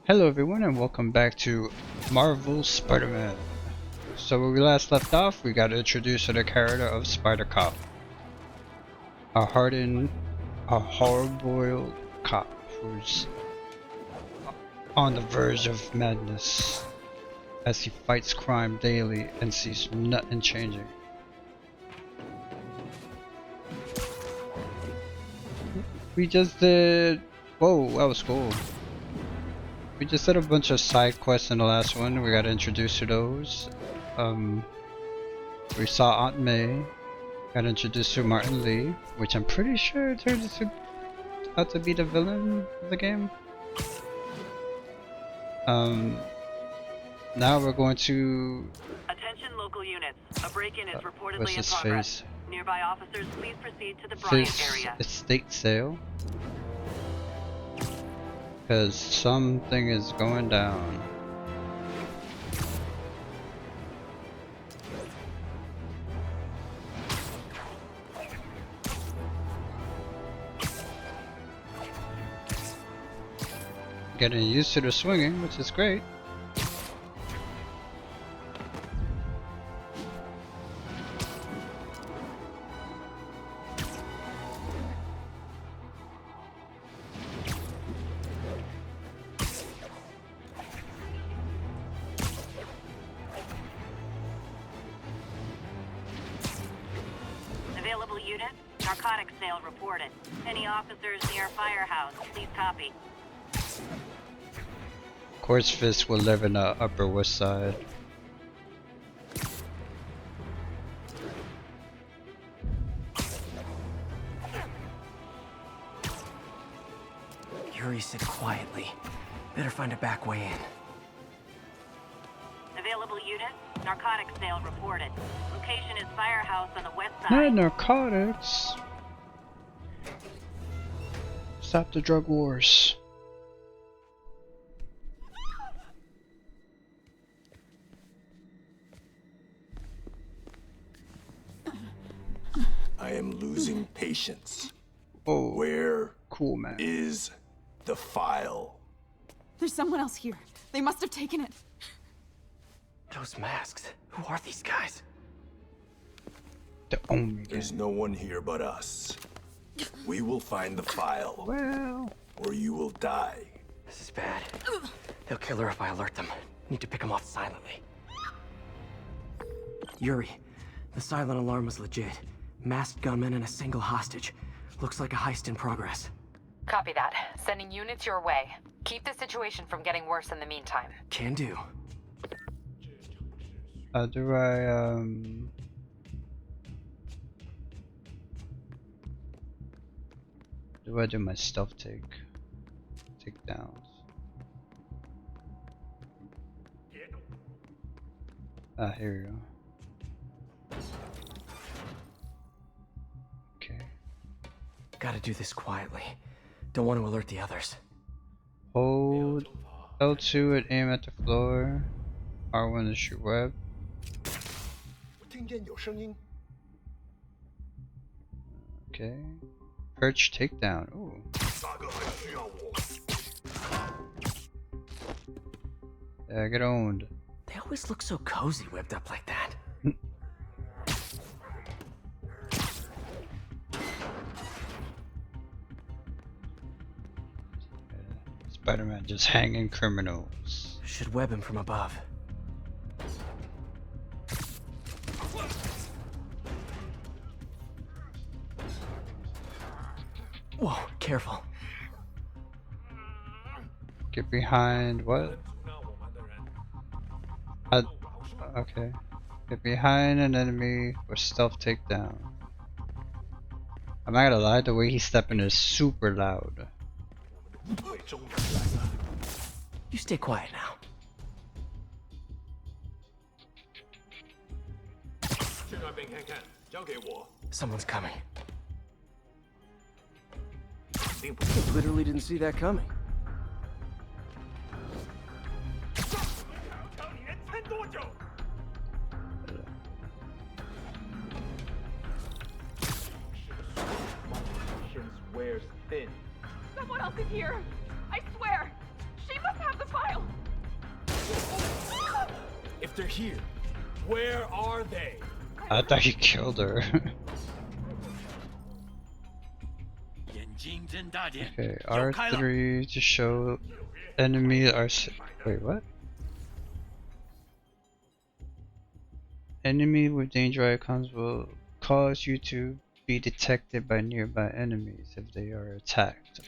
Hello everyone and welcome back to Marvel Spider-Man. So where we last left off, we got introduced to the character of Spider-Cop. A hardened, hard-boiled cop who's on the verge of madness as he fights crime daily and sees nothing changing. We just did... Whoa, that was cool. We just did a bunch of side quests in the last one. We got introduced to those. We saw Aunt May. Got introduced to Martin Lee, which I'm pretty sure turns out to be the villain of the game. Now we're going to... Attention local units. A break-in is reportedly what's in his progress. face? Nearby officers, please proceed to the Bryant Fish area. estate sale. Because something is going down. Getting used to the swinging, which is great. Available unit, narcotics sale reported. Any officers near firehouse, please copy. Of course, Fisk will live in the Upper West Side. Yuri said quietly. Better find a back way in. Available unit, narcotics sale reported. Location is firehouse on the west Not side. narcotics. Stop the drug wars. I am losing patience. Oh, Where cool, man. is the file? There's someone else here. They must have taken it. Those masks. Who are these guys? The Omega. There's no one here but us. We will find the file, Well, or you will die. This is bad. They'll kill her if I alert them. Need to pick them off silently. Yuri, the silent alarm was legit. Masked gunmen and a single hostage. Looks like a heist in progress. Copy that. Sending units your way. Keep the situation from getting worse in the meantime. Can do. do I do my stealth takedowns? Ah, here we go. Okay. Gotta do this quietly. Don't want to alert the others. Hold L2 and aim at the floor. R1 to shoot web. 我听见有声音。 Okay. Perch takedown. Ooh. 大哥还需要我。 Yeah, get owned. They always look so cozy whipped up like that. Spider-Man just hanging criminals. Should web him from above. Whoa, careful. Get behind what? Okay. Get behind an enemy for stealth takedown. I'm not gonna lie, the way he's stepping is super loud. You stay quiet now. 去那边看看，交给我。 Someone's coming. 并不 Literally didn't see that coming. 瞧你能撑多久？ Someone else is here. I swear. She must have the file. if they're here, where are they? I thought you killed her. Okay, R3 to show enemy are. Wait, what? Enemy with danger icons will cause you to be detected by nearby enemies if they are attacked.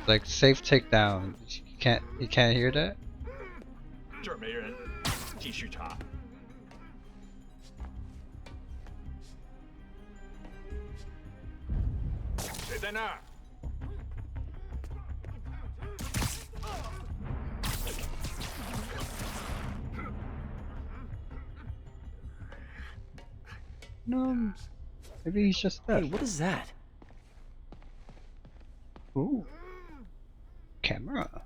Like safe takedown. You can't hear that? 这儿没人，继续查。谁在那儿？ No. Maybe he's just Hey, dead. what is that? Ooh. Camera.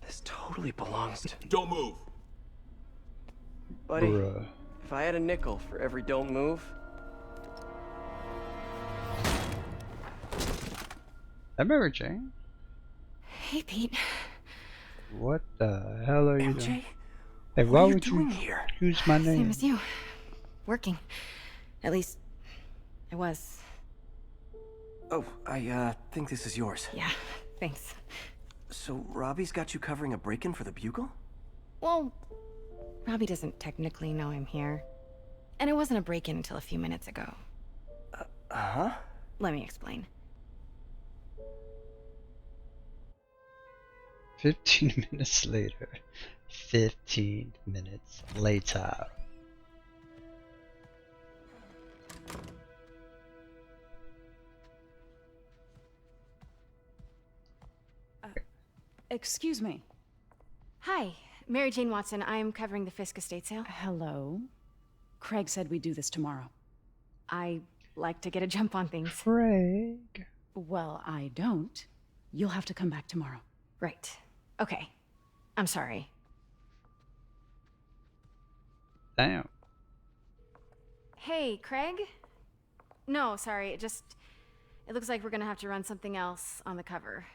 This totally belongs to... Don't move. Buddy, Bruh. if I had a nickel for every don't move... That Mary Jane? Hey, Pete. What the hell are you MJ? doing? Hey, What why are you would doing you here? use my Same name? as you. Working. At least, I was. Oh, I think this is yours. Yeah, thanks. So Robbie's got you covering a break-in for the Bugle? Well, Robbie doesn't technically know I'm here. And it wasn't a break-in until a few minutes ago. Uh-huh. Let me explain. 15 minutes later. 15 minutes later. Excuse me. Hi, Mary Jane Watson. I'm covering the Fisk estate sale. Hello. Craig said we'd do this tomorrow. I like to get a jump on things. Craig. Well, I don't. You'll have to come back tomorrow. Right. Okay. I'm sorry. Damn. Hey, Craig? No, sorry. It looks like we're gonna have to run something else on the cover.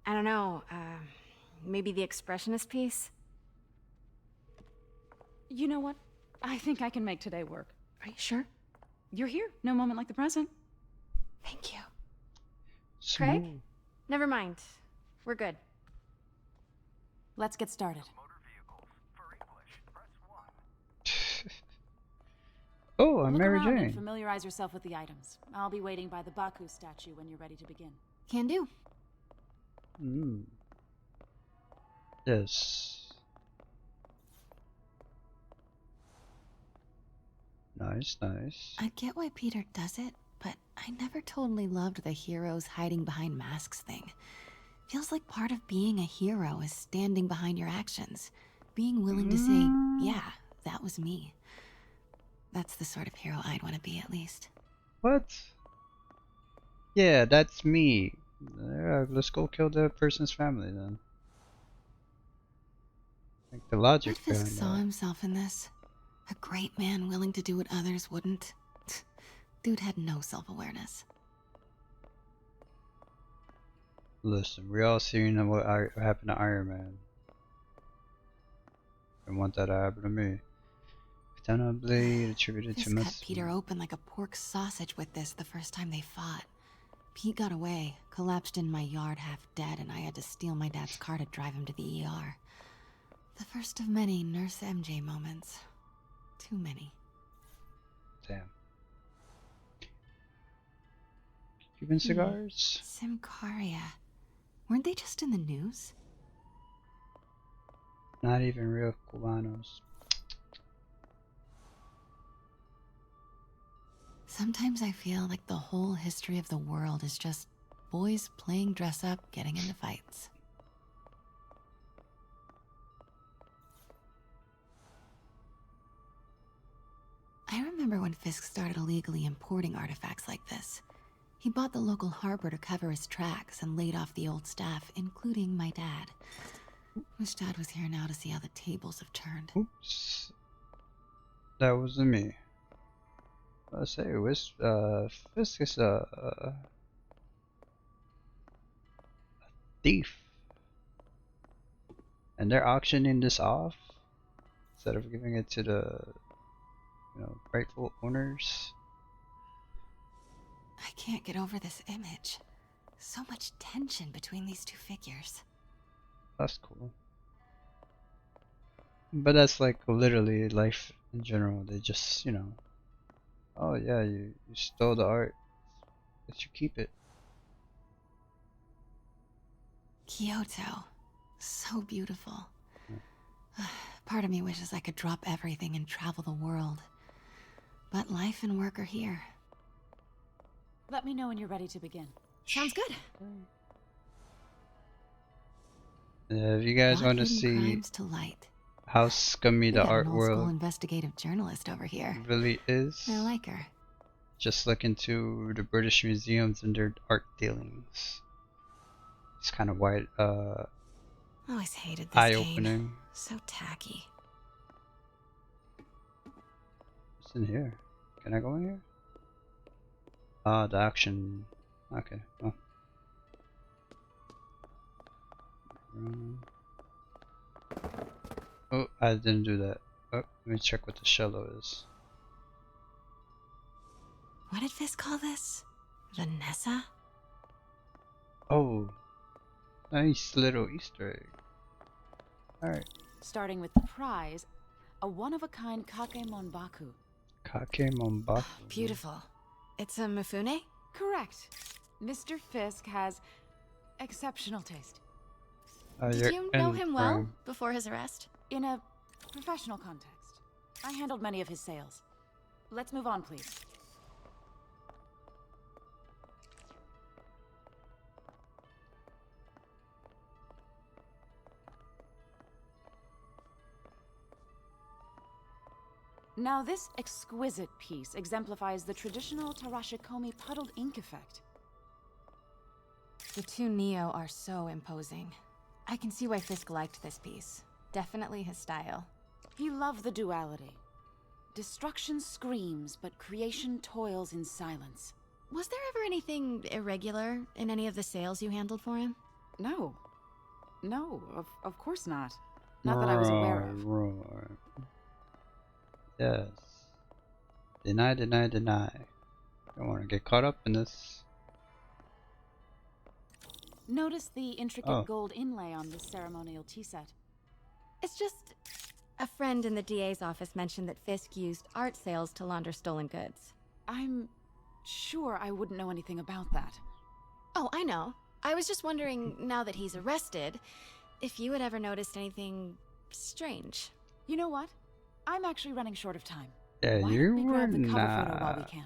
I don't know, maybe the expressionist piece? You know what? I think I can make today work. Are you sure? You're here. No moment like the present. Thank you. Smooth. Craig? Never mind. We're good. Let's get started. Oh, I'm Look Mary around and Jane. familiarize yourself with the items. I'll be waiting by the Baku statue when you're ready to begin. Can do. Mm. Yes. Nice, nice. I get why Peter does it, but I never totally loved the heroes hiding behind masks thing. Feels like part of being a hero is standing behind your actions. Being willing to say, yeah, that was me. That's the sort of hero I'd want to be, at least. What? Yeah, that's me. Yeah, let's go kill that person's family then. Like the logic What Fisk behind saw that. himself in this? A great man willing to do what others wouldn't? Dude had no self-awareness. Listen, we all seen what happened to Iron Man. I want that to happen to me. Katana blade attributed Fisk to cut Peter open like a pork sausage with this the first time they fought. Pete got away, collapsed in my yard half dead, and I had to steal my dad's car to drive him to the ER. The first of many Nurse MJ moments. Too many. Damn. Cuban cigars? Symkaria. Weren't they just in the news? Not even real Cubanos. Sometimes I feel like the whole history of the world is just boys playing dress up, getting into fights. I remember when Fisk started illegally importing artifacts like this. He bought the local harbor to cover his tracks and laid off the old staff, including my dad. Wish Dad was here now to see how the tables have turned. Oops. That wasn't me. I say, Fisk is a thief. And they're auctioning this off instead of giving it to the, rightful owners. I can't get over this image. So much tension between these two figures. That's cool. But that's like literally life in general. They just, oh yeah, you stole the art. Let you keep it. Kyoto. So beautiful. Part of me wishes I could drop everything and travel the world. But life and work are here. Let me know when you're ready to begin. Sounds good. If you guys want to Brought hidden see crimes to light. how scummy We the got art an old school world investigative journalist over here. really is, I like her. just look into the British museums and their art dealings. It's kind of wide, Always hated this eye-opening. game. So tacky. What's in here? Can I go in here? Ah, the action. Okay. Oh. Oh, I didn't do that. Oh, let me check what the shallow is. What did Fisk call this? Vanessa? Oh, nice little Easter egg. Alright. Starting with the prize, a one-of-a-kind Kake Monbaku. Kake Monbaku. Beautiful. It's a Mifune? Correct. Mr. Fisk has exceptional taste. Did you know him well before his arrest? In a professional context, I handled many of his sales. Let's move on, please. Now, this exquisite piece exemplifies the traditional Tarashikomi puddled ink effect. The two Neo are so imposing. I can see why Fisk liked this piece. Definitely his style. He loved the duality. Destruction screams, but creation toils in silence. Was there ever anything irregular in any of the sales you handled for him? No. No, of course not. Not that I was aware of. Roar. Yes. Deny, deny, deny. Don't want to get caught up in this. Notice the intricate Oh. gold inlay on this ceremonial tea set. It's just... a friend in the DA's office mentioned that Fisk used art sales to launder stolen goods. I'm sure I wouldn't know anything about that. Oh, I know. I was just wondering, now that he's arrested, if you had ever noticed anything strange. You know what? I'm actually running short of time. Yeah, Why you don't we were grab the cover photo while we not. can?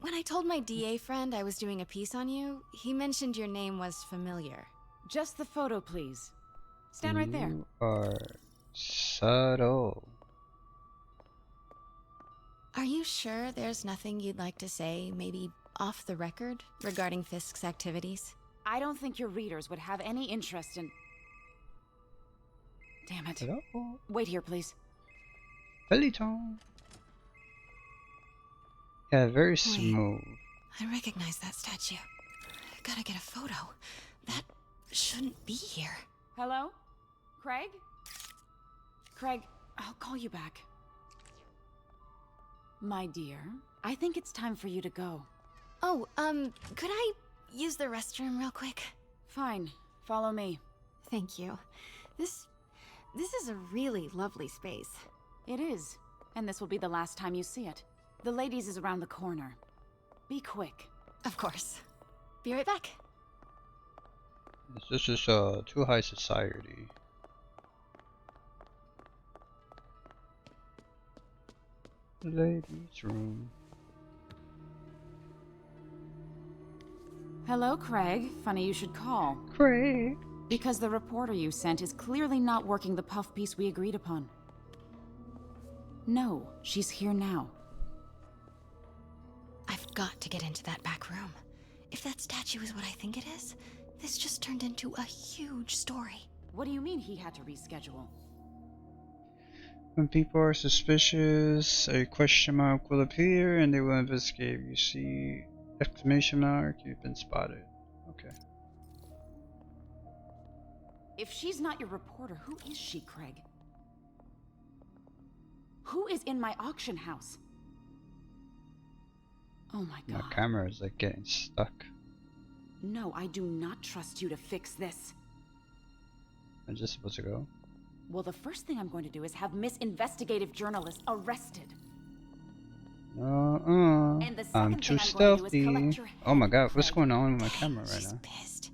When I told my DA friend I was doing a piece on you, he mentioned your name was familiar. Just the photo, please. Stand right there. You are subtle. Are you sure there's nothing you'd like to say, maybe off the record, regarding Fisk's activities? I don't think your readers would have any interest in... Damn it. Hello? Wait here, please. Peloton. Yeah, very smooth. I recognize that statue. Gotta get a photo. That shouldn't be here. Hello? Craig? Craig, I'll call you back. My dear, I think it's time for you to go. Oh, could I use the restroom real quick? Fine. Follow me. Thank you. This is a really lovely space. It is. And this will be the last time you see it. The ladies is around the corner. Be quick. Of course. Be right back. This is too high society. Ladies' room. Hello, Craig. Funny you should call. Craig. Because the reporter you sent is clearly not working the puff piece we agreed upon. No, she's here now. I've got to get into that back room. If that statue is what I think it is, this just turned into a huge story. What do you mean he had to reschedule? When people are suspicious, a question mark will appear and they will investigate. You see exclamation mark, you've been spotted. Okay. If she's not your reporter, who is she, Craig? Who is in my auction house? Oh my My god. camera is like getting stuck. No, I do not trust you to fix this. I'm just supposed to go. Well, the first thing I'm going to do is have Miss Investigative Journalist arrested. And the second I'm thing too I'm going to do is stealthy. collect your Oh my head, god, what's Craig. going on with my camera right She's now? pissed.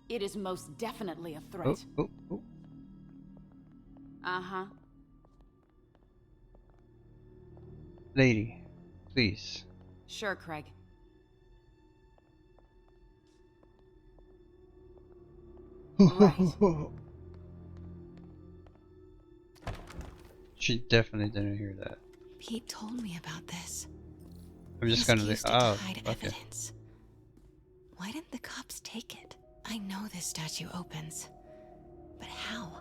It is most definitely a Oh, threat. oh, oh. Uh-huh. Lady, please. Sure, Craig. Right. She definitely didn't hear that. Pete told me about this. I'm just He's gonna leave. used it to Oh, hide okay. evidence. Why didn't the cops take it? I know this statue opens, but how?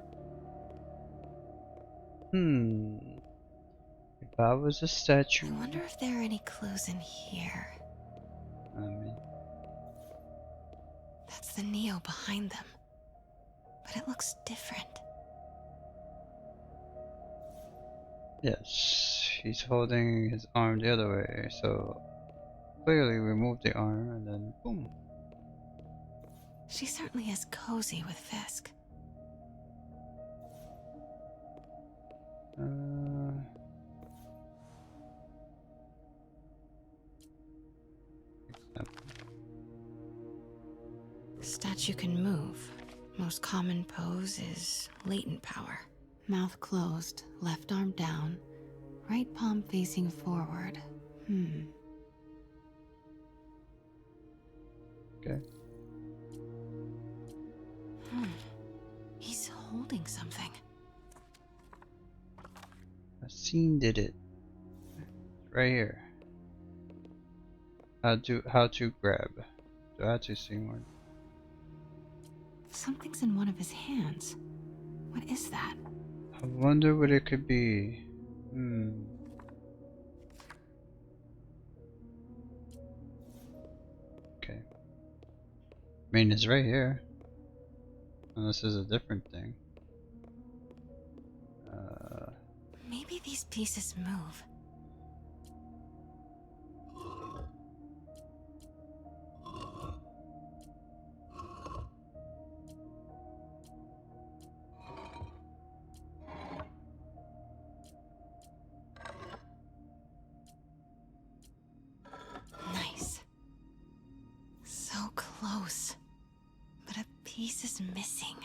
If I was a statue, I wonder if there are any clues in here. I mean, That's the Neo behind them, but it looks different. yes, he's holding his arm the other way, so clearly remove the arm and then boom. She certainly is cozy with Fisk. The statue can move. Most common pose is latent power. Mouth closed, left arm down, right palm facing forward. Okay. He's holding something. A scene did it. Right here. How to grab. Do I have to see one? Something's in one of his hands. What is that? I wonder what it could be. Okay. I mean, it's right here. Unless it's a different thing. Maybe these pieces move. Nice. So close. But a piece is missing.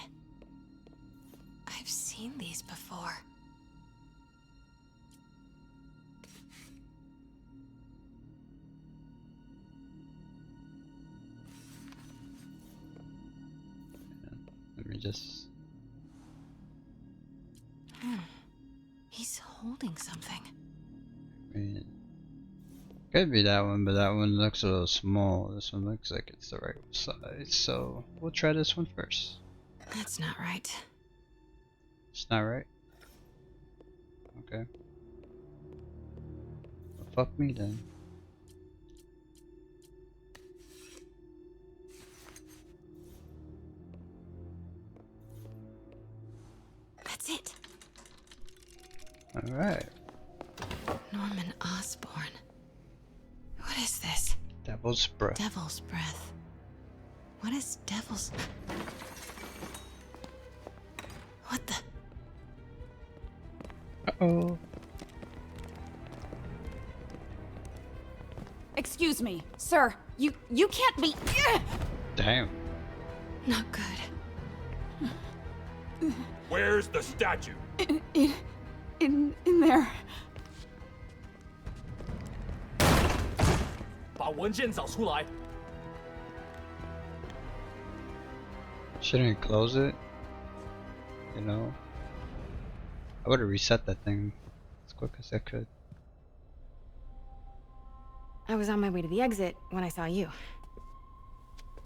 I've seen these before. Let me just. He's holding something. I mean, could be that one, but that one looks a little small. This one looks like it's the right size, so we'll try this one first. That's not right. It's not right. Okay. Well, fuck me then. That's it. Alright. Norman Osborn. What is this? Devil's breath. Devil's breath. What is devil's... What the... Uh-oh. Excuse me, sir. You can't be. Damn. Not good. Where's the statue? In there. 把文件找出来。 Shouldn't close it? You know? I would have reset that thing as quick as I could. I was on my way to the exit when I saw you.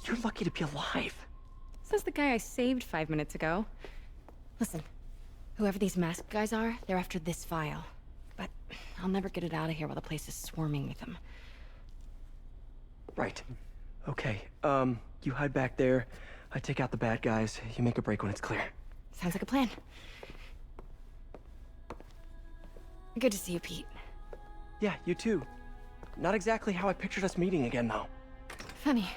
You're lucky to be alive. Says the guy I saved 5 minutes ago. Listen, whoever these masked guys are, they're after this file. But I'll never get it out of here while the place is swarming with them. Right. Okay, you hide back there. I take out the bad guys. You make a break when it's clear. Sounds like a plan. Good to see you, Pete. Yeah, you too. Not exactly how I pictured us meeting again, though. Funny.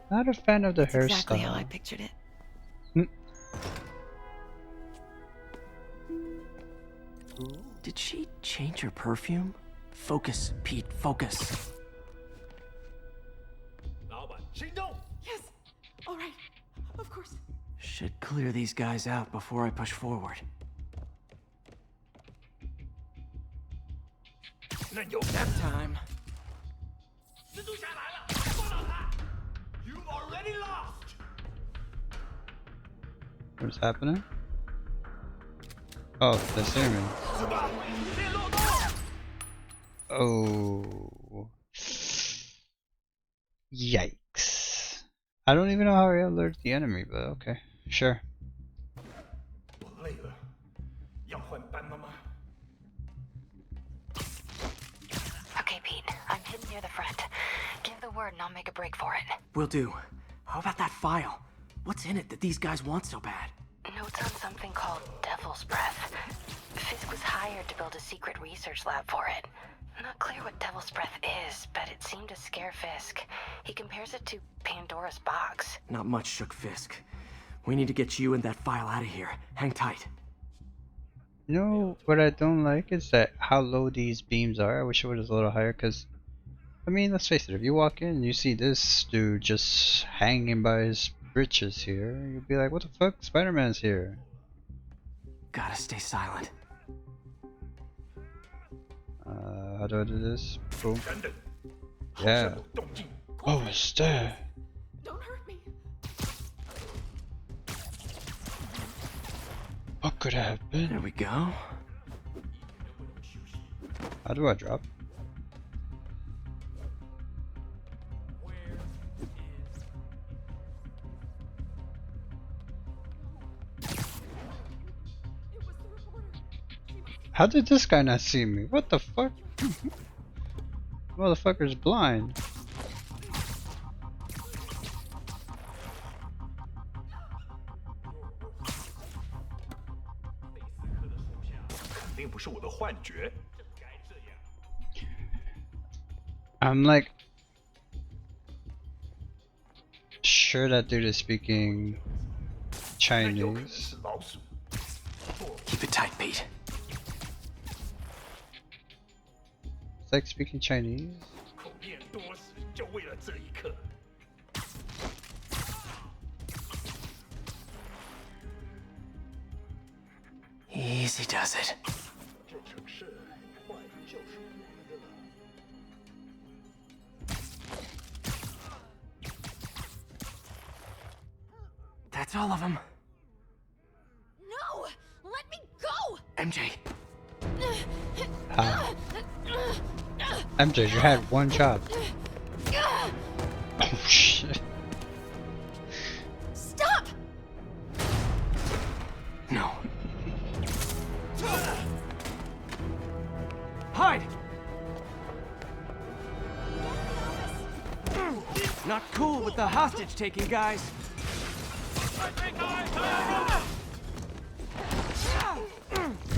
Not a fan of the That's hairstyle. exactly how I pictured it. Did she change her perfume? Focus, Pete, focus. Yes. All right. Of course. Should clear these guys out before I push forward. Nap time. You've already lost. What's happening? Oh, they see me. Oh. Yikes. I don't even know how I alert the enemy, but okay. Sure. 我累了，要换班了吗？ Okay, Pete. I'm hidden near the front. Give the word and I'll make a break for it. Will do. How about that file? What's in it that these guys want so bad? Notes on something called Devil's Breath. Fisk was hired to build a secret research lab for it. Not clear what Devil's Breath is, but it seemed to scare Fisk. He compares it to Pandora's box. Not much shook Fisk. We need to get you and that file out of here. Hang tight. You know what I don't like is that how low these beams are. I wish it was a little higher, because I mean, let's face it, if you walk in and you see this dude just hanging by his britches here, you'll be like, what the fuck? Spider-Man's here. Gotta stay silent. How do I do this? Boom. 等等，好 Yeah. 像有动静。 Oh, it's there. Don't hurt me. What could have There been? we go. How do I drop? How did this guy not see me? What the fuck? Motherfucker's blind. 肯定不是我的幻觉。 I'm like sure that dude is speaking 那有可能 Chinese. 是老鼠。 Keep it tight, Pete. It's like speaking Chinese. 口念多时，就为了这一刻。 Easy does it. 这城市坏就是我们的了。 That's all of them. No! Let me go! MJ, How? MJ, you had one job. Oh shit. Stop! no. Hide! Not cool with the hostage taking, guys.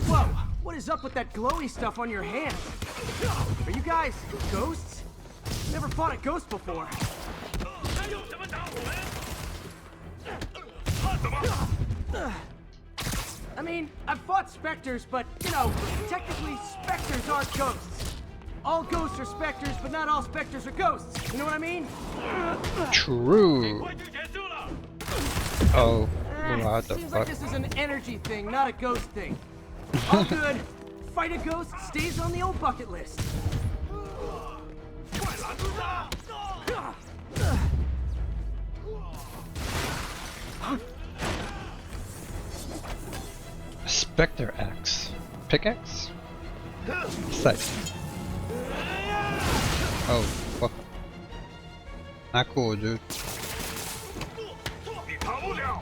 Whoa! What is up with that glowy stuff on your hands? Are you guys ghosts? Never fought a ghost before. I mean, I've fought specters, but, you know, technically specters aren't ghosts. All ghosts are specters, but not all specters are ghosts. You know what I mean? True. Oh, what the Seems fuck? like this is an energy thing, not a ghost thing. All good. Fight a ghost stays on the old bucket list. Spectre Axe. Pickaxe? Sight. Oh, fuck. Not cool, dude. 你逃不了！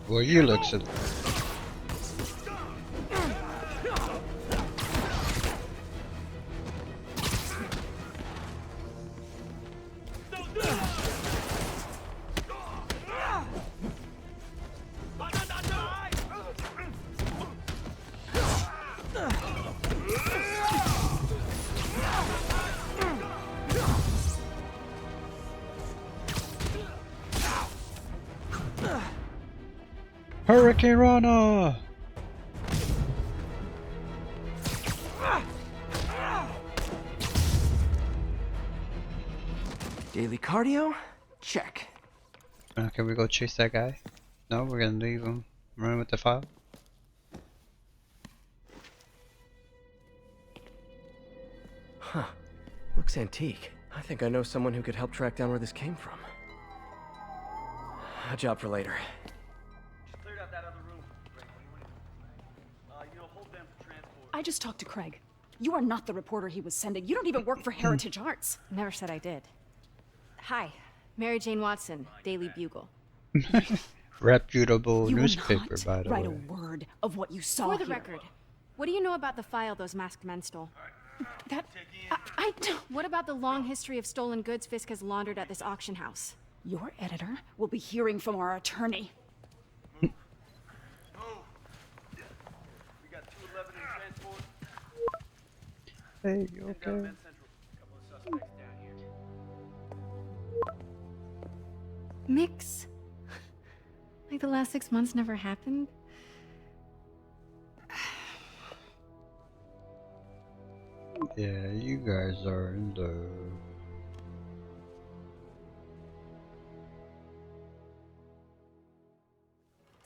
Well, you look so. Hurricane Rana! Daily cardio? Check. Can we go chase that guy? No, we're gonna leave him. Run with the file. Huh. Looks antique. I think I know someone who could help track down where this came from. A job for later. I just talked to Craig. You are not the reporter he was sending. You don't even work for Heritage Arts. Never said I did. Hi, Mary Jane Watson, Daily Bugle. Reputable You will newspaper, not by the write way. a word of what you saw For the here. record, what do you know about the file those masked men stole? That I don't. What about the long history of stolen goods Fisk has laundered at this auction house? Your editor will be hearing from our attorney. Hey, you okay? Mix? Like the last 6 months never happened? Yeah, you guys are in love.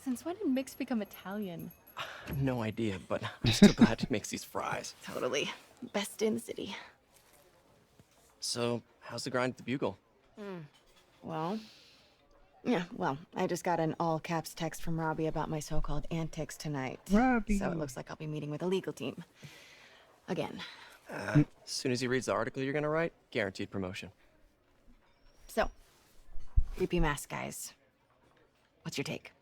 Since when did Mix become Italian? No idea, but I'm still glad he makes these fries. Totally. Best in the city. So, how's the grind at the Bugle? Well, I just got an all caps text from Robbie about my so-called antics tonight. Robbie. So it looks like I'll be meeting with a legal team. Again. As soon as he reads the article you're gonna write, guaranteed promotion. So, creepy mask guys. What's your take?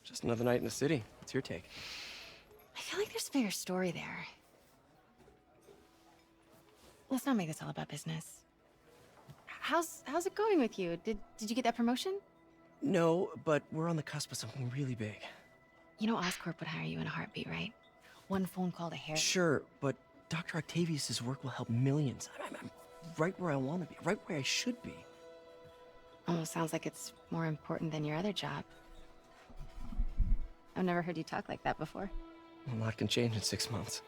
Just another night in the city. What's your take? I feel like there's a bigger story there. Let's not make this all about business. How's it going with you? Did you get that promotion? No, but we're on the cusp of something really big. You know Oscorp would hire you in a heartbeat, right? One phone call to Harry. Sure, but Dr. Octavius's work will help millions. I'm right where I want to be, right where I should be. Almost sounds like it's more important than your other job. I've never heard you talk like that before. A lot can change in 6 months.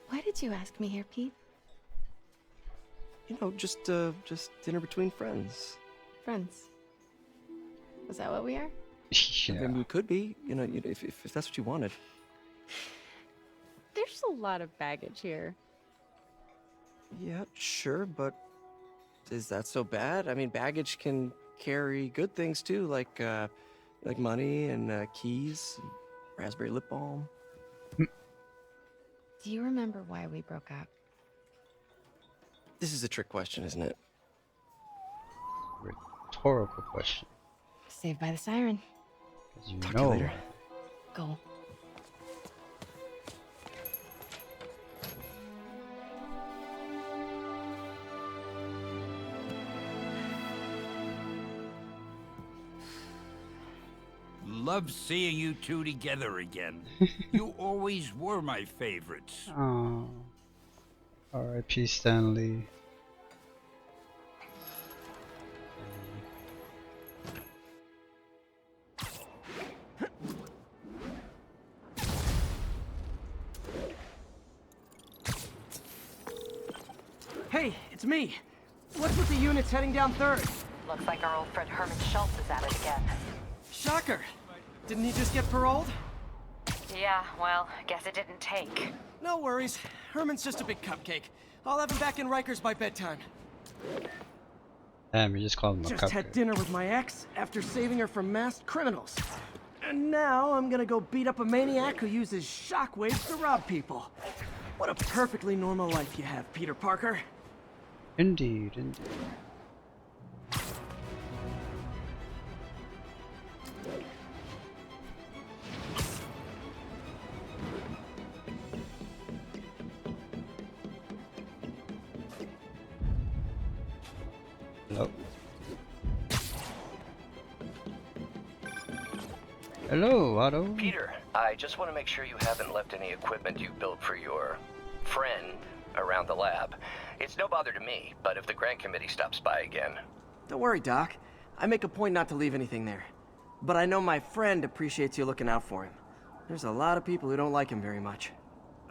Why did you ask me here, Pete? You know, just dinner between friends. Friends. Is that what we are? Yeah. Maybe we could be, if that's what you wanted. There's a lot of baggage here. Yeah, sure, but is that so bad? I mean, baggage can carry good things too, like money and keys, and raspberry lip balm. Do you remember why we broke up? This is a trick question, isn't it? Rhetorical question. Saved by the siren. 'Cause you Talk to you know. later. Go. Love seeing you two together again. You always were my favorites. Oh. R.I.P. Stanley. Hey, it's me. What's with the units heading down 3rd? Looks like our old friend Herman Schultz is at it again. Shocker. Didn't he just get paroled? Yeah, well, guess it didn't take. No worries. Herman's just a big cupcake. I'll have him back in Rikers by bedtime. Damn, you just called him a Just had cupcake. dinner with my ex after saving her from masked criminals. And now I'm gonna go beat up a maniac who uses shockwaves to rob people. What a perfectly normal life you have, Peter Parker. Indeed, indeed. Hello. Hello, Otto. Peter, I just want to make sure you haven't left any equipment you built for your friend around the lab. It's no bother to me, but if the grant committee stops by again... Don't worry, Doc. I make a point not to leave anything there. But I know my friend appreciates you looking out for him. There's a lot of people who don't like him very much.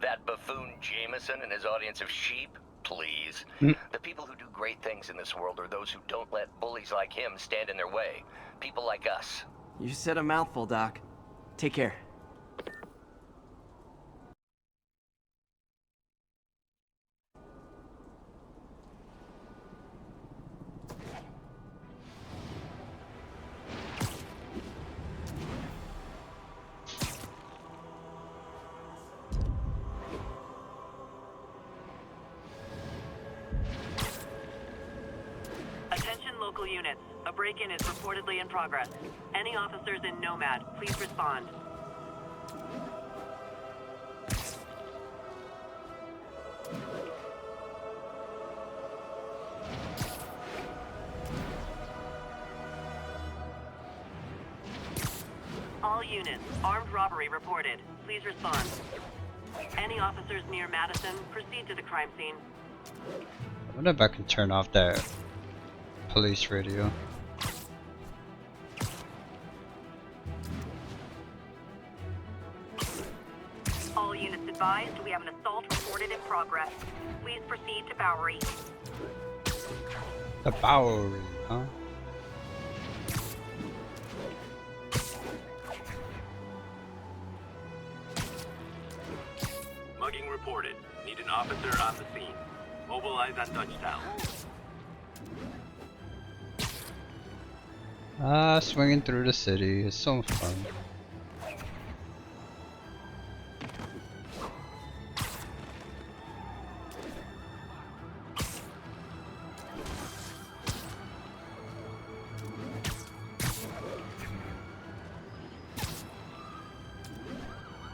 That buffoon Jameson and his audience of sheep? Please. The people who do great things in this world are those who don't let bullies like him stand in their way. People like us. You said a mouthful, Doc. Take care. Attention local units. A break-in is reportedly in progress. Any officers in Nomad, please respond. All units, armed robbery reported. Please respond. Any officers near Madison, proceed to the crime scene. I wonder if I can turn off that police radio. All units advised, we have an assault reported in progress. Please proceed to Bowery. The Bowery, huh? Mugging reported. Need an officer on the scene. Mobilize on touchdown. Swinging through the city is so fun.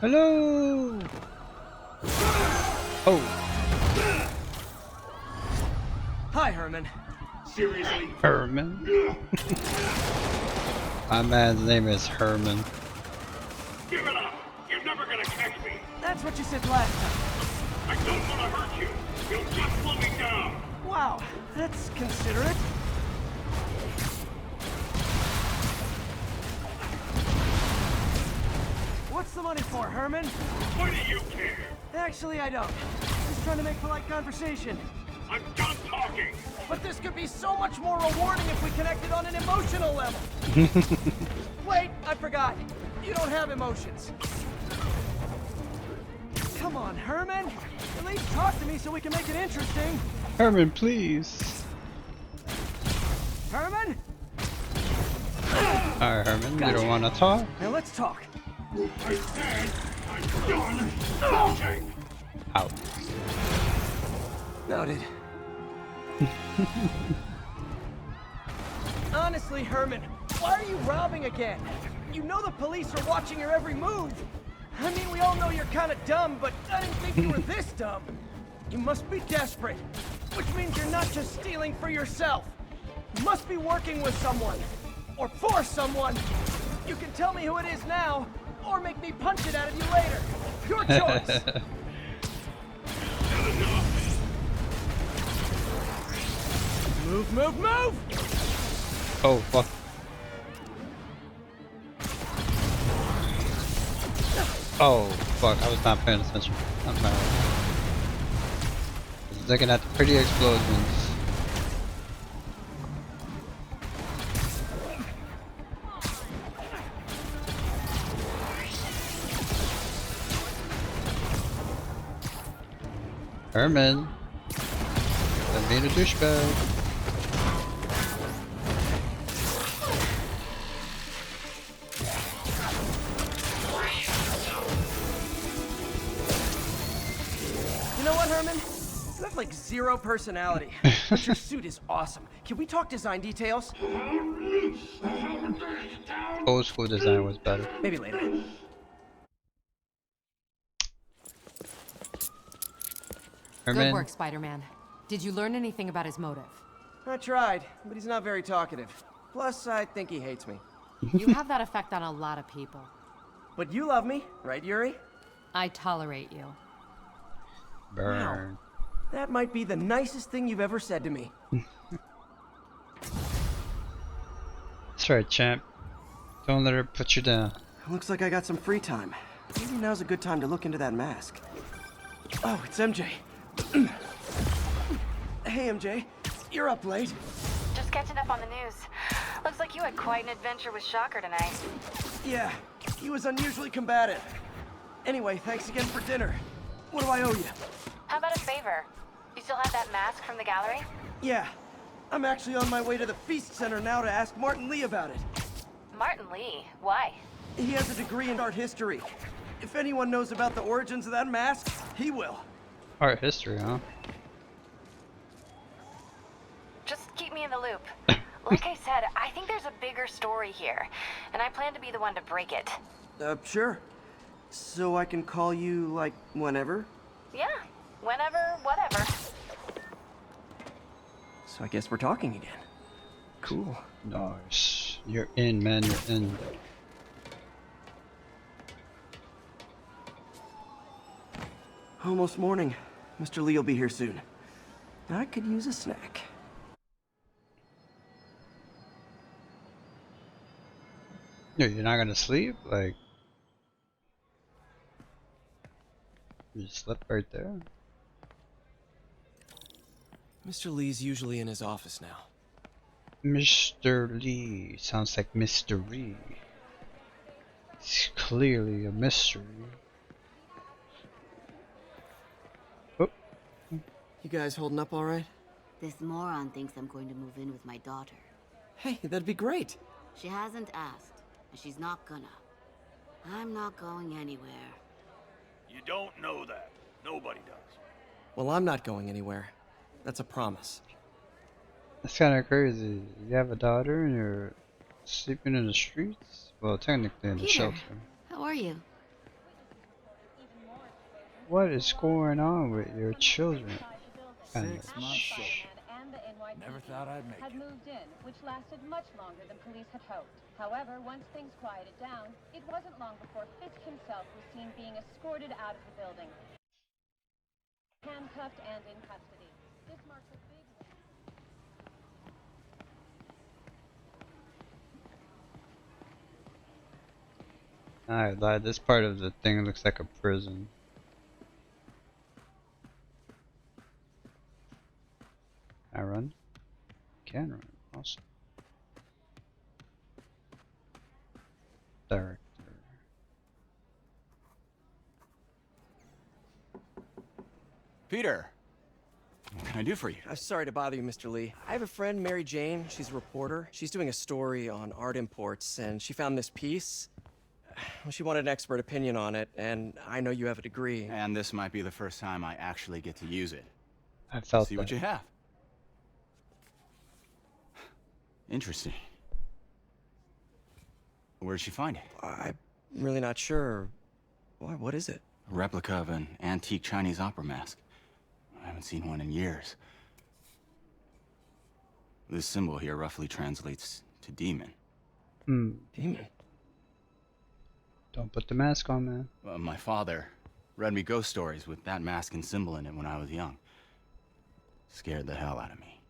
Hello! Oh! Hi, Herman. Seriously? Herman? My man's name is Herman. Give it up! You're never gonna catch me! That's what you said last time. I don't want to hurt you! You'll just slow me down! Wow, that's considerate. What's the money for, Herman? Why do you care? Actually, I don't. Just trying to make polite conversation. I'm done talking! But this could be so much more rewarding if we connected on an emotional level. Wait, I forgot. You don't have emotions. Come on, Herman. At least talk to me so we can make it interesting. Herman, please. Herman? Alright, Herman, Gotcha. you don't want to talk? Now let's talk. I said I'm done talking! Out. Noted. Honestly, Herman, why are you robbing again? You know the police are watching your every move. I mean, we all know you're kind of dumb, but I didn't think you were this dumb. You must be desperate, which means you're not just stealing for yourself. You must be working with someone, or for someone. You can tell me who it is now, or make me punch it out of you later. Your choice. Move, move, move! Oh, fuck. Oh, fuck, I was not paying attention. I'm sorry. I was looking at the pretty explosions. Herman. Don't be a douchebag. like zero personality. But your suit is awesome. Can we talk design details? Old school design was better. Maybe later. Good work, Spider-Man. Did you learn anything about his motive? I tried, but he's not very talkative. Plus, I think he hates me. You have that effect on a lot of people. But you love me, right, Yuri? I tolerate you. Burn. Wow. That might be the nicest thing you've ever said to me. That's right, champ. Don't let her put you down. Looks like I got some free time. Maybe now's a good time to look into that mask. Oh, it's MJ. Hey, MJ. You're up late. Just catching up on the news. Looks like you had quite an adventure with Shocker tonight. Yeah, he was unusually combative. Anyway, thanks again for dinner. What do I owe you? How about a favor? You still have that mask from the gallery? Yeah, I'm actually on my way to the Feast Center now to ask Martin Lee about it. Martin Lee? Why? He has a degree in art history. If anyone knows about the origins of that mask, he will. Art history, huh? Just keep me in the loop. Like I said, I think there's a bigger story here, and I plan to be the one to break it. Sure. So I can call you, like, whenever? Yeah, whenever, whatever. So I guess we're talking again. Cool. Nice. You're in, man. You're in. Almost morning. Mr. Lee will be here soon. I could use a snack. You're not gonna sleep? Like, you slept right there? Mr. Lee's usually in his office now. Mr. Lee. Sounds like mystery. It's clearly a mystery. Oh. You guys holding up all right? This moron thinks I'm going to move in with my daughter. Hey, that'd be great. She hasn't asked, and she's not gonna. I'm not going anywhere. You don't know that. Nobody does. Well, I'm not going anywhere. That's a promise. That's kind of crazy. You have a daughter and you're sleeping in the streets? Well, technically in the Peter, shelter. how are you? What is going on with your children? 6 months old. Never thought I'd make had it. moved in, which lasted much longer than police had hoped. However, once things quieted down, it wasn't long before Fisk himself was seen being escorted out of the building, handcuffed and in custody. This marks a big win. I lied. This part of the thing looks like a prison. I run? Can run. Awesome. Director. Peter, what can I do for you? Sorry to bother you, Mr. Lee. I have a friend, Mary Jane. She's a reporter. She's doing a story on art imports, and she found this piece. Well, she wanted an expert opinion on it, and I know you have a degree. And this might be the first time I actually get to use it. I felt See that. what you have. Interesting. Where'd she find it? I'm really not sure. Why, what is it? A replica of an antique Chinese opera mask. I haven't seen one in years. This symbol here roughly translates to demon. Demon? Don't put the mask on, man. My father read me ghost stories with that mask and symbol in it when I was young. Scared the hell out of me.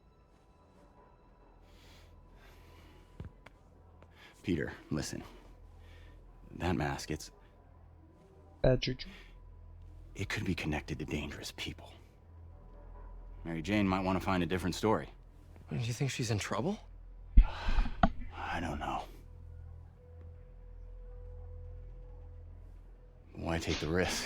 Peter, listen. That mask, it's... Bad juju. It could be connected to dangerous people. Mary Jane might want to find a different story. Do you think she's in trouble? I don't know. Why take the risk?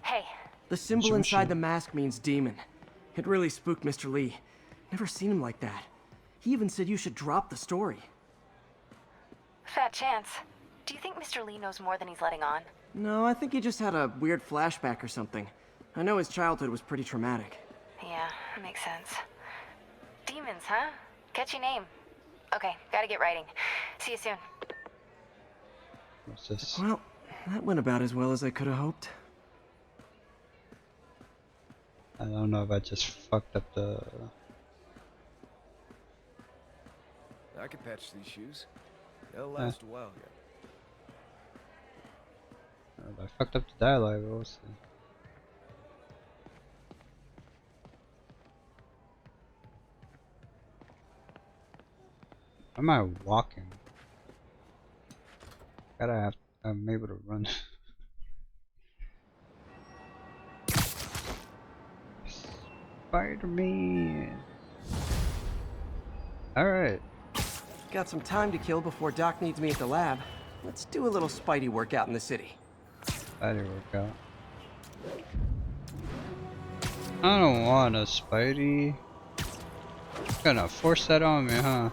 Hey. The symbol inside the mask means demon. It really spooked Mr. Lee. Never seen him like that. He even said you should drop the story. Fat chance. Do you think Mr. Lee knows more than he's letting on? No, I think he just had a weird flashback or something. I know his childhood was pretty traumatic. Yeah, that makes sense. Demons, huh? Catchy name. Okay, gotta get writing. See you soon. What's this? Well, that went about as well as I could have hoped. I don't know if I just fucked up the... I can patch these shoes. They'll last a while yet. If I fucked up the dialogue, we'll see. Am I walking? I'm able to run. Spider-Man. Alright. Got some time to kill before Doc needs me at the lab. Let's do a little Spidey workout in the city. Spidey workout. I don't want a Spidey. You're gonna force that on me, huh?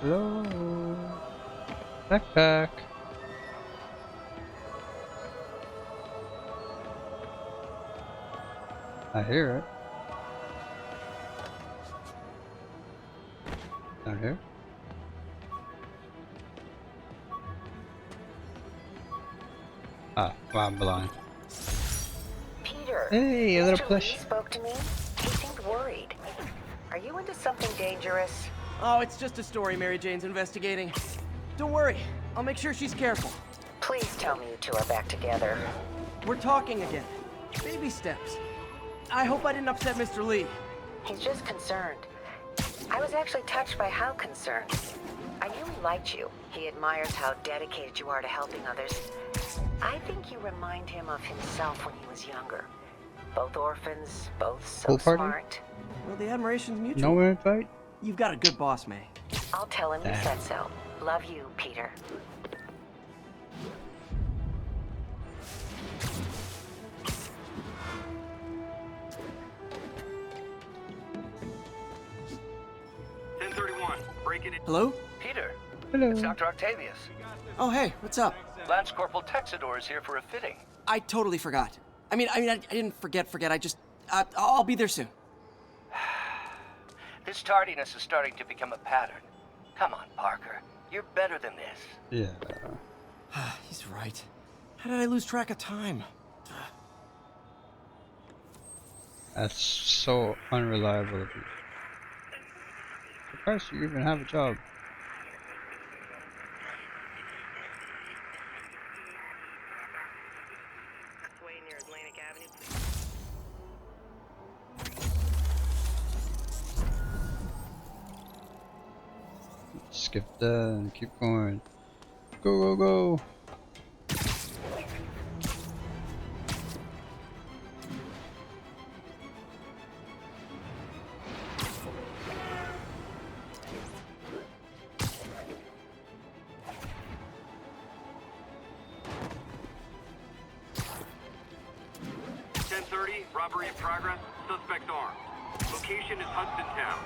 Hello? Backpack. I hear it. Down here? Ah, wow, I'm blind. Peter. Hey, a little Mr. plush. Lee spoke to me. He seemed worried. Are you into something dangerous? Oh, it's just a story Mary Jane's investigating. Don't worry, I'll make sure she's careful. Please tell me you two are back together. We're talking again. Baby steps. I hope I didn't upset Mr. Lee. He's just concerned. I was actually touched by how concerned. I knew he liked you. He admires how dedicated you are to helping others. I think you remind him of himself when he was younger. Both orphans, both so Pool party? smart. Well, the admiration's mutual. No invite? You've got a good boss, May. I'll tell him you said so. Love you, Peter. Hello? Peter. Hello. It's Dr. Octavius. Oh, hey, what's up? Lance Corporal Texador is here for a fitting. I totally forgot. I didn't forget. I just, I'll be there soon. This tardiness is starting to become a pattern. Come on, Parker. You're better than this. Yeah. He's right. How did I lose track of time? That's so unreliable of you. Surprised you even have a job. Skip that and keep going. Go, go, go! Robbery in progress. Suspect armed. Location is Hudson Town.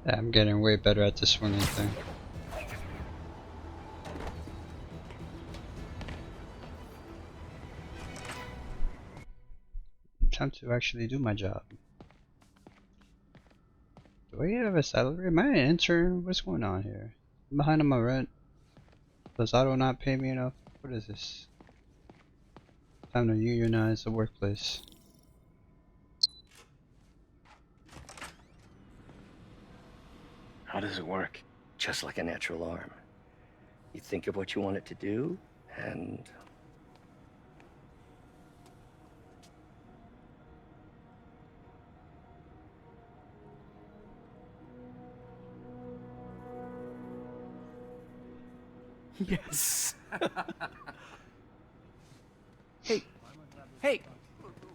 Yeah, I'm getting way better at the swinging thing. Time to actually do my job. Do I have a salary? Am I an intern? What's going on here? I'm behind on my rent. Does Auto not pay me enough? What is this? Time to unionize the workplace. How does it work? Just like a natural arm. You think of what you want it to do, and Yes. Hey,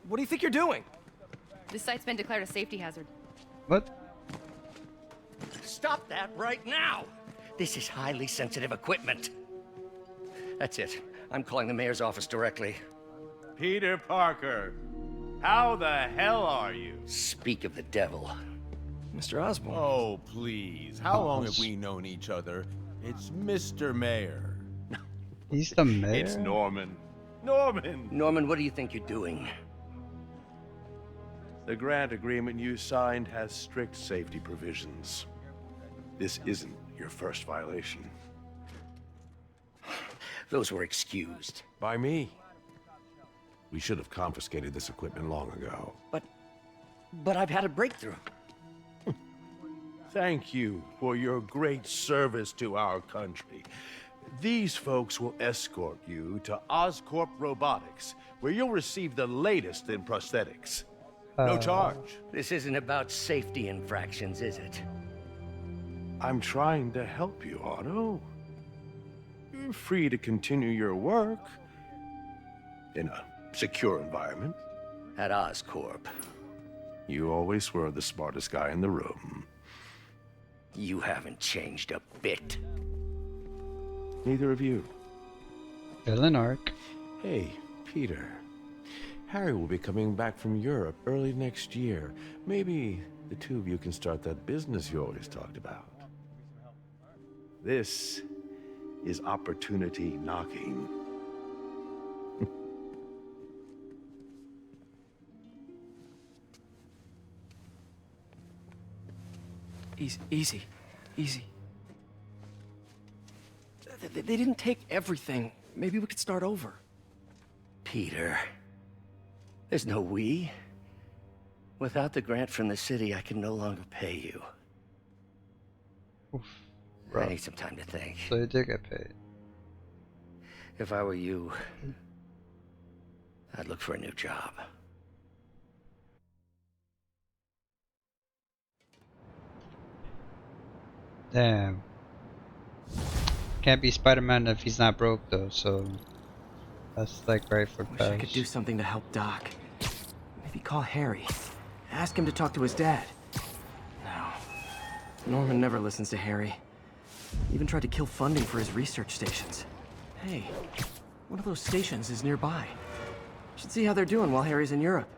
what do you think you're doing? This site's been declared a safety hazard. What? Stop that right now! This is highly sensitive equipment. That's it. I'm calling the mayor's office directly. Peter Parker, how the hell are you? Speak of the devil. Mr. Osborn. Oh, please. How long have we known each other? It's Mr. Mayor. He's the mayor? It's Norman. Norman! Norman, what do you think you're doing? The grant agreement you signed has strict safety provisions. This isn't your first violation. Those were excused. By me. We should have confiscated this equipment long ago. But I've had a breakthrough. Thank you for your great service to our country. These folks will escort you to Oscorp Robotics, where you'll receive the latest in prosthetics. No charge. This isn't about safety infractions, is it? I'm trying to help you, Otto. You're free to continue your work in a secure environment. At Oscorp. You always were the smartest guy in the room. You haven't changed a bit. Neither of you. Villain arc. Hey, Peter. Harry will be coming back from Europe early next year. Maybe the two of you can start that business you always talked about. This is opportunity knocking. Easy. They didn't take everything. Maybe we could start over. Peter. There's no we. Without the grant from the city, I can no longer pay you. Oof, I need some time to think. So you did get paid. If I were you, I'd look for a new job. Damn. Can't be Spider-Man if he's not broke though, so that's like right for Wish I could do something to help Doc. Maybe call Harry. Ask him to talk to his dad. No. Norman never listens to Harry. Even tried to kill funding for his research stations. Hey, one of those stations is nearby. Should see how they're doing while Harry's in Europe.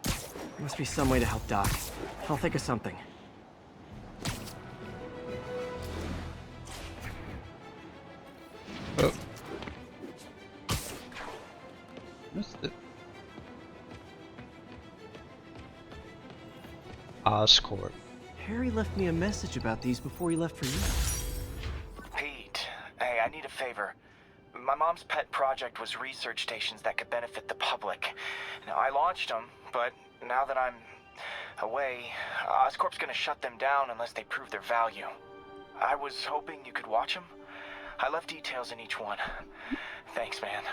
There must be some way to help Doc. I'll think of something. Oh. Missed it. Oscorp. Harry left me a message about these before he left for you. Pete, hey, I need a favor. My mom's pet project was research stations that could benefit the public. Now, I launched them, but now that I'm away, Oscorp's gonna shut them down unless they prove their value. I was hoping you could watch them. I left details in each one. Thanks, man.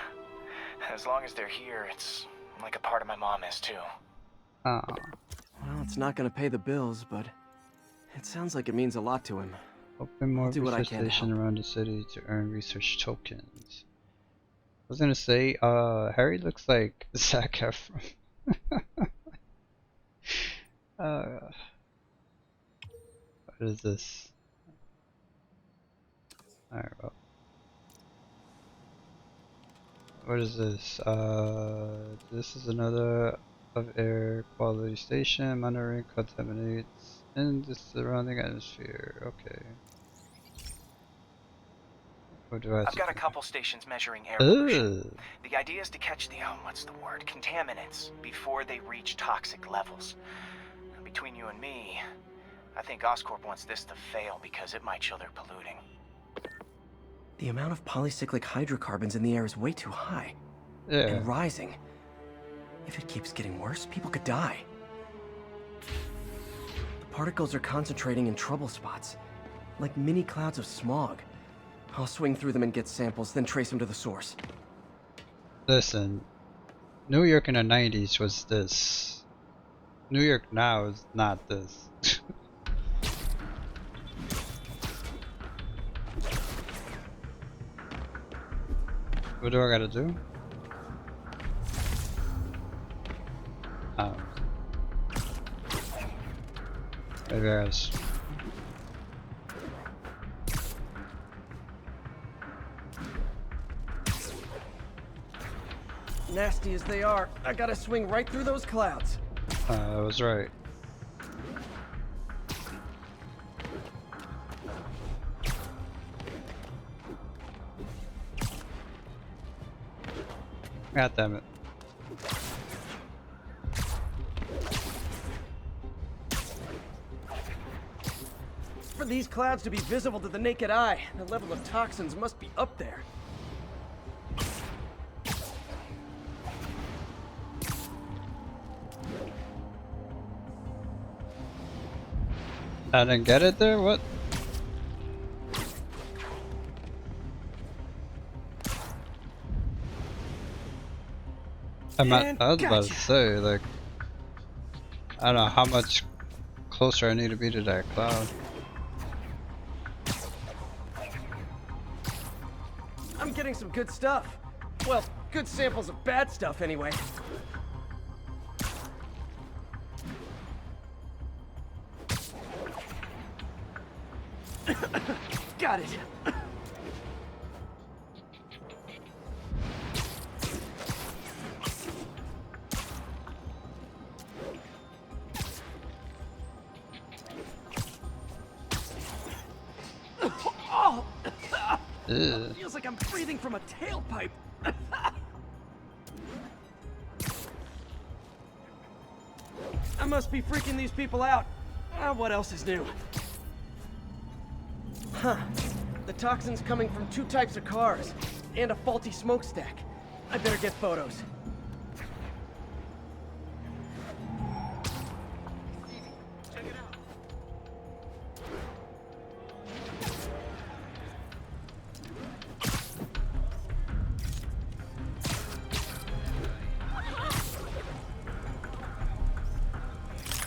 As long as they're here, it's like a part of my mom is, too. Oh. Well, it's not gonna pay the bills, but it sounds like it means a lot to him. Open more do what I research can to station around the city to earn research tokens. I was gonna say, Harry looks like Zac Efron. What is this? Alright, well. What is this? This is another of air quality station. Monitoring contaminates in the surrounding atmosphere. Okay. What do I have I've to got a do? couple stations measuring air pollution. The idea is to catch the, what's the word? Contaminants before they reach toxic levels. Between you and me, I think Oscorp wants this to fail because it might show they're polluting. The amount of polycyclic hydrocarbons in the air is way too high. Yeah. And rising. If it keeps getting worse, people could die. The particles are concentrating in trouble spots, like mini clouds of smog. I'll swing through them and get samples, then trace them to the source. Listen, New York in the 90s was this. New York now is not this. What do I gotta do? Oh. Maybe I was... Nasty as they are, I gotta swing right through those clouds. I was right. God damn it. For these clouds to be visible to the naked eye, the level of toxins must be up there. I didn't get it there? What? I was about to say, like, I don't know how much closer I need to be to that cloud. I'm getting some good stuff. Well, good samples of bad stuff anyway. Got it. Oh! Feels like I'm breathing from a tailpipe. I must be freaking these people out. What else is new? Huh. The toxin's coming from 2 types of cars, and a faulty smokestack. I better get photos.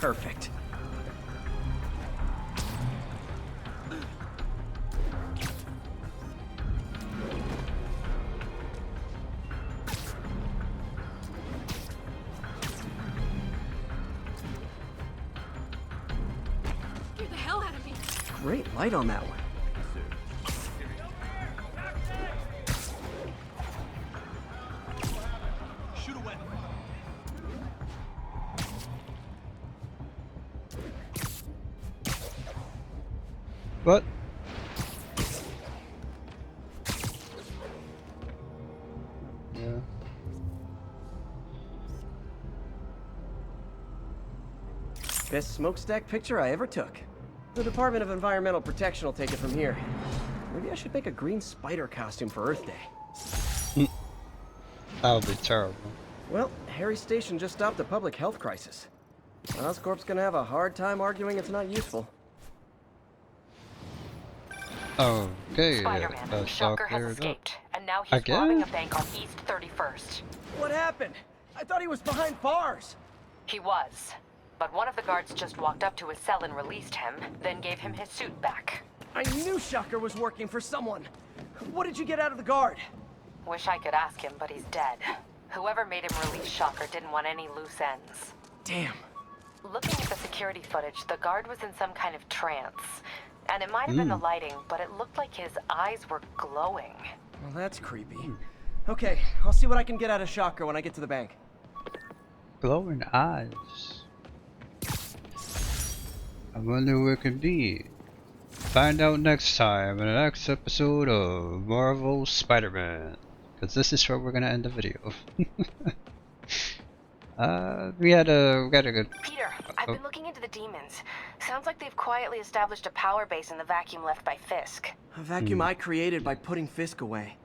Perfect. Scared the hell out of me. Great light on that one. Shoot away. What? Yeah. Best smokestack picture I ever took. The Department of Environmental Protection will take it from here. Maybe I should make a green spider costume for Earth Day. That would be terrible. Well, Harry Station just stopped a public health crisis. Oscorp's gonna have a hard time arguing it's not useful. Okay, Spider-Man, that's all Shocker has cleared up. escaped, and now he's Again? robbing a bank on East 31st. What happened? I thought he was behind bars. He was, but one of the guards just walked up to his cell and released him, then gave him his suit back. I knew Shocker was working for someone. What did you get out of the guard? Wish I could ask him, but he's dead. Whoever made him release Shocker didn't want any loose ends. Damn. Looking at the security footage, the guard was in some kind of trance. And it might have been the lighting, but it looked like his eyes were glowing. Well, that's creepy. Okay, I'll see what I can get out of Shocker when I get to the bank. Glowing eyes. I wonder where it could be. Find out next time in the next episode of Marvel Spider-Man. Because this is where we're gonna end the video. We got a good... Peter, I've been looking into the demons. Sounds like they've quietly established a power base in the vacuum left by Fisk. A vacuum I created by putting Fisk away.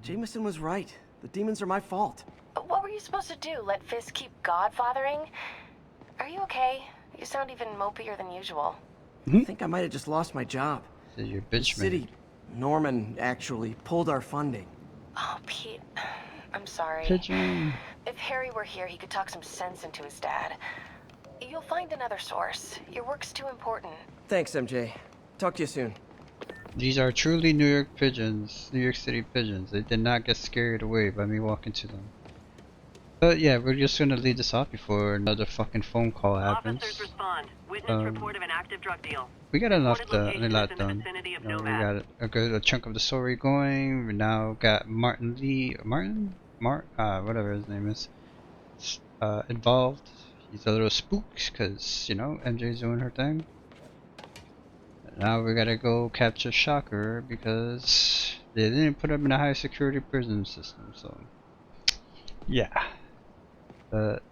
Jameson was right. The demons are my fault. But what were you supposed to do? Let Fisk keep godfathering? Are you okay? You sound even mopier than usual. I think I might have just lost my job. So your The bitch city, Norman, actually, pulled our funding. Oh, Pete. I'm sorry. Pigeon. If Harry were here, he could talk some sense into his dad. You'll find another source. Your work's too important. Thanks, MJ. Talk to you soon. These are truly New York pigeons, New York City pigeons. They did not get scared away by me walking to them. But yeah, we're just gonna leave this off before another fucking phone call happens. Officers respond. Witness report of an active drug deal. We got enough Reported a location lot is in the done. vicinity of You know, we Nomad. got a good chunk of the story going. We now got Martin, whatever his name is, involved. He's a little spooked because, you know, MJ's doing her thing. Now we gotta go capture Shocker because they didn't put him in a high security prison system, so yeah. But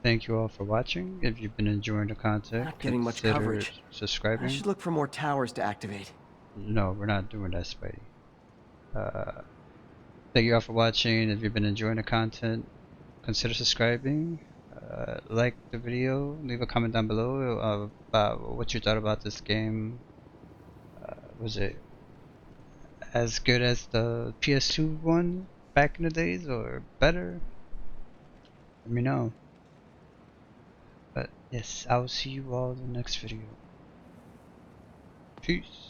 thank you all for watching. If you've been enjoying the content, Not getting much consider coverage. subscribing. I should look for more towers to activate. No, we're not doing that, Spidey. Thank you all for watching. If you've been enjoying the content, consider subscribing. Like the video, leave a comment down below about what you thought about this game. Was it as good as the PS2 one back in the days, or better? Let me know. But yes, I will see you all in the next video. Peace.